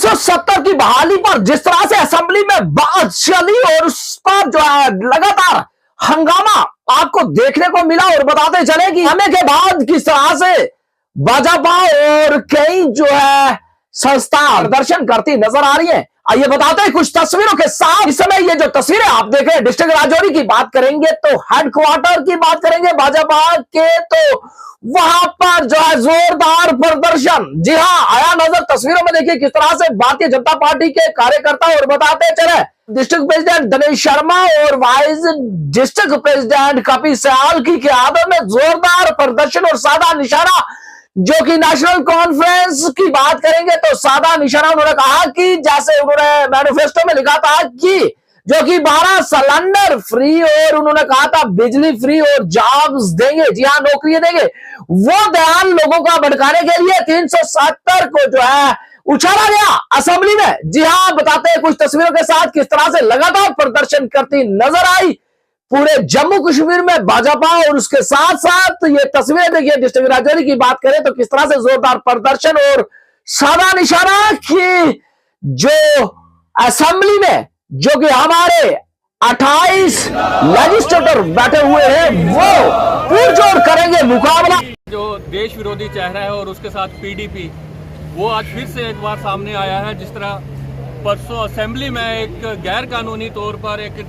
370 की बहाली पर जिस तरह से असेंबली में बात चली और उस पर जो है लगातार हंगामा आपको देखने को मिला, और बताते चले कि हमें के बाद किस तरह से भाजपा और कई जो है संस्था प्रदर्शन करती नजर आ रही है। आइए बताते हैं कुछ तस्वीरों के साथ। इस समय ये जो तस्वीरें आप देख रहे हैं, डिस्ट्रिक्ट राजौरी की बात करेंगे तो हेडक्वार्टर की बात करेंगे भाजपा के, तो वहां पर जो है जोरदार प्रदर्शन। जी हां, आया नजर तस्वीरों में। देखिए किस तरह से भारतीय जनता पार्टी के कार्यकर्ता, और बताते चले डिस्ट्रिक्ट प्रेसिडेंट दिनेश शर्मा और वाइस डिस्ट्रिक्ट प्रेसिडेंट कपिल सियाल की क़यादत में जोरदार प्रदर्शन और सादा निशाना, जो कि नेशनल कॉन्फ्रेंस की बात करेंगे तो सादा निशाना उन्होंने कहा कि जैसे उन्होंने मैनिफेस्टो में लिखा था कि जो कि 12 सिलेंडर फ्री, और उन्होंने कहा था बिजली फ्री और जॉब्स देंगे, जी हाँ नौकरियां देंगे, वो ध्यान लोगों का भटकाने के लिए 370 को जो है उछाला गया असेंबली में। जी हाँ, बताते हैं कुछ तस्वीरों के साथ किस तरह से लगातार प्रदर्शन करती नजर आई पूरे जम्मू कश्मीर में भाजपा, और उसके साथ साथ ये तस्वीरें देखिए डिस्ट्रिक्ट राजौरी की बात करें तो किस तरह से जोरदार प्रदर्शन और सादा निशाना की जो असेंबली में जो कि हमारे 28 लेजिस्लेटर बैठे हुए हैं वो पुरजोर करेंगे मुकाबला। जो देश विरोधी चेहरा है और उसके साथ पीडीपी, वो आज फिर से एक बार सामने आया है। जिस तरह परसों असेंबली में एक गैर कानूनी तौर पर एक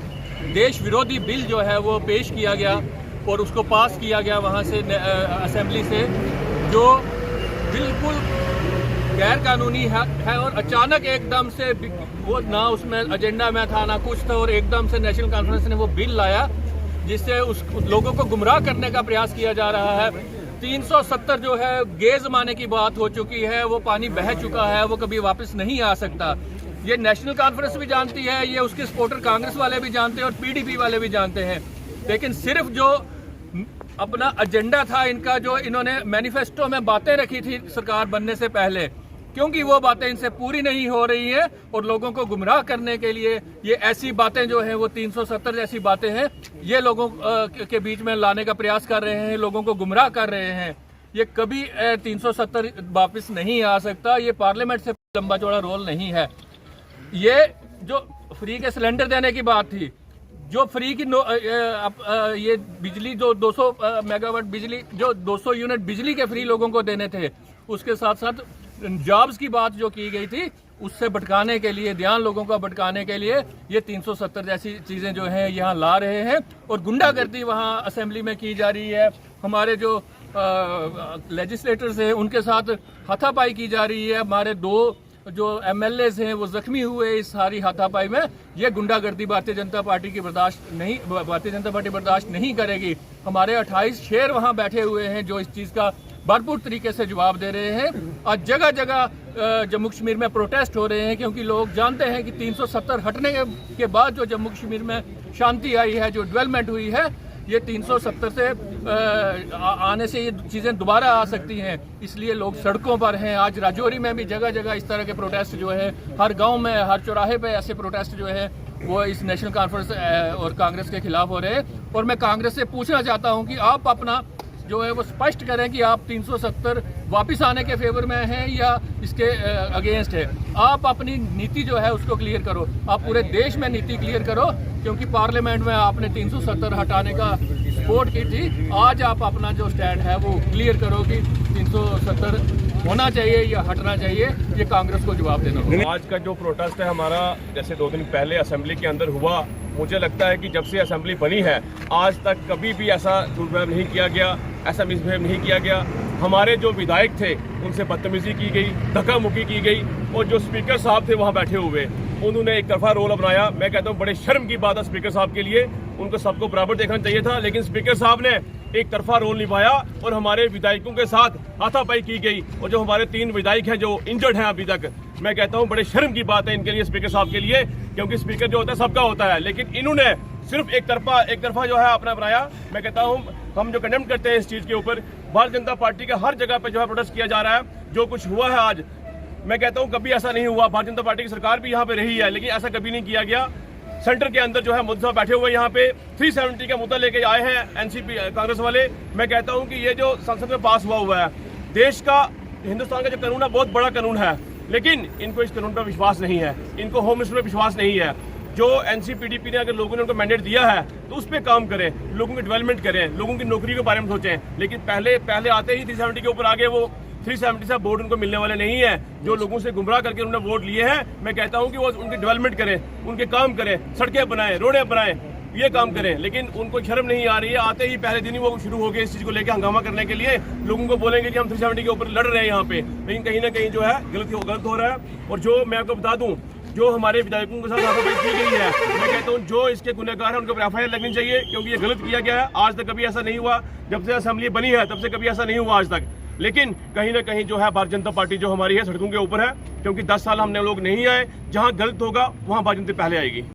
देश विरोधी बिल जो है वो पेश किया गया और उसको पास किया गया वहाँ से असेंबली से, जो बिल्कुल गैर कानूनी है और अचानक एकदम से वो ना उसमें एजेंडा में था ना कुछ था, और एकदम से नेशनल कॉन्फ्रेंस ने वो बिल लाया जिससे उस लोगों को गुमराह करने का प्रयास किया जा रहा है। 370 जो है गे जमाने की बात हो चुकी है, वो पानी बह चुका है, वो कभी वापस नहीं आ सकता। ये नेशनल कॉन्फ्रेंस भी जानती है, ये उसके सपोर्टर कांग्रेस वाले भी जानते हैं और पीडीपी वाले भी जानते हैं। लेकिन सिर्फ जो अपना एजेंडा था इनका, जो इन्होंने मैनिफेस्टो में बातें रखी थी सरकार बनने से पहले, क्योंकि वो बातें इनसे पूरी नहीं हो रही हैं और लोगों को गुमराह करने के लिए ये ऐसी बातें जो हैं वो 370 जैसी बातें हैं, ये लोगों के बीच में लाने का प्रयास कर रहे हैं, लोगों को गुमराह कर रहे हैं। ये कभी 370 वापस नहीं आ सकता, ये पार्लियामेंट से लंबा चौड़ा रोल नहीं है। ये जो फ्री के सिलेंडर देने की बात थी, जो फ्री की ये बिजली जो 200 मेगावाट बिजली, जो 200 यूनिट बिजली के फ्री लोगों को देने थे, उसके साथ साथ जॉब्स की बात जो की गई थी उससे भटकाने के लिए, ध्यान लोगों का भटकाने के लिए ये 370 जैसी चीज़ें जो हैं यहाँ ला रहे हैं और गुंडागर्दी वहाँ असेंबली में की जा रही है। हमारे जो लेजिस्लेटर्स हैं उनके साथ हाथापाई की जा रही है। हमारे 2 जो एमएलएज हैं वो जख्मी हुए इस सारी हाथापाई में। ये गुंडागर्दी भारतीय जनता पार्टी बर्दाश्त नहीं करेगी। हमारे 28 शेर वहाँ बैठे हुए हैं जो इस चीज़ का भरपूर तरीके से जवाब दे रहे हैं। आज जगह जगह जम्मू कश्मीर में प्रोटेस्ट हो रहे हैं, क्योंकि लोग जानते हैं कि 370 हटने के बाद जो जम्मू कश्मीर में शांति आई है, जो डेवलपमेंट हुई है, ये 370 से आने से ये चीज़ें दोबारा आ सकती हैं। इसलिए लोग सड़कों पर हैं। आज राजौरी में भी जगह जगह इस तरह के प्रोटेस्ट जो है, हर गांव में, हर चौराहे पे ऐसे प्रोटेस्ट जो है वो इस नेशनल कॉन्फ्रेंस और कांग्रेस के खिलाफ हो रहे हैं। और मैं कांग्रेस से पूछना चाहता हूँ कि आप अपना जो है वो स्पष्ट करें कि आप 370 वापस आने के फेवर में हैं या इसके अगेंस्ट है। आप अपनी नीति जो है उसको क्लियर करो, आप पूरे देश में नीति क्लियर करो, क्योंकि पार्लियामेंट में आपने 370 हटाने का सपोर्ट की थी। आज आप अपना जो स्टैंड है वो क्लियर करो कि 370 होना चाहिए या हटना चाहिए, ये कांग्रेस को जवाब देना होगा। आज का जो प्रोटेस्ट है हमारा, जैसे 2 दिन पहले असेंबली के अंदर हुआ, मुझे लगता है कि जब से असेंबली बनी है आज तक कभी भी ऐसा दुर्व्यवहार नहीं किया गया, ऐसा मिसबिहेव नहीं किया गया। हमारे जो विधायक थे उनसे बदतमीजी की गई, धक्का मुक्की की गई, और जो स्पीकर साहब थे वहाँ बैठे हुए उन्होंने एक तरफा रोल अपनाया। मैं कहता हूँ बड़े शर्म की बात है स्पीकर साहब के लिए, उनको सबको बराबर देखना चाहिए था, लेकिन स्पीकर साहब ने एक तरफा रोल निभाया और हमारे विधायकों के साथ हाथापाई की गई। और जो हमारे 3 विधायक हैं जो इंजर्ड हैं अभी तक, मैं कहता हूँ बड़े शर्म की बात है इनके लिए, स्पीकर साहब के लिए, क्योंकि स्पीकर जो होता है सबका होता है, लेकिन इन्होंने सिर्फ एक तरफा जो है अपना बनाया। मैं कहता हूँ हम जो कंडेम करते हैं इस चीज़ के ऊपर, भारतीय जनता पार्टी के हर जगह पे जो है प्रोटेस्ट किया जा रहा है। जो कुछ हुआ है आज, मैं कहता हूँ कभी ऐसा नहीं हुआ। भारतीय जनता पार्टी की सरकार भी यहाँ पे रही है, लेकिन ऐसा कभी नहीं किया गया। सेंटर के अंदर जो है मोदी साहब बैठे हुए यहाँ पे 370 का मुद्दा लेके आए हैं एनसीपी कांग्रेस वाले। मैं कहता हूँ कि ये जो संसद में पास हुआ है, देश का, हिंदुस्तान का जो कानून है बहुत बड़ा कानून है, लेकिन इनको इस कानून पर विश्वास नहीं है, इनको होम मिनिस्टर पर विश्वास नहीं है। जो एनसीपीडीपी ने अगर लोगों ने उनको मैंडेट दिया है तो उस पर काम करें, लोगों की डेवलपमेंट करें, लोगों की नौकरी के बारे में सोचें। लेकिन पहले आते ही 370 के ऊपर आगे वो 370 से वोट उनको मिलने वाले नहीं है। जो लोगों से गुमराह करके उन्होंने वोट लिए हैं, मैं कहता हूं कि वो उनकी डेवलपमेंट करें, उनके काम करें, सड़कें बनाएं, रोडें बनाएं, ये काम करें। लेकिन उनको शर्म नहीं आ रही है। आते ही पहले दिन ही वो शुरू हो गए इस चीज को लेकर हंगामा करने के लिए। लोगों को बोलेंगे कि हम 370 के ऊपर लड़ रहे हैं यहाँ पे, लेकिन कहीं ना कहीं जो है गलत हो रहा है। और जो मैं आपको बता दूं, जो हमारे विधायकों के साथ हाथापाई की गई है, मैं कहता हूं जो इसके गुनहगार हैं उनके ऊपर एफआईआर लगनी चाहिए, क्योंकि ये गलत किया गया है। आज तक कभी ऐसा नहीं हुआ, जब से असेंबली बनी है तब से कभी ऐसा नहीं हुआ आज तक। लेकिन कहीं ना कहीं जो है भारतीय जनता पार्टी जो हमारी है सड़कों के ऊपर है, क्योंकि 10 साल हमने लोग नहीं आए। जहां गलत होगा वहां भारतीय जनता पहले आएगी।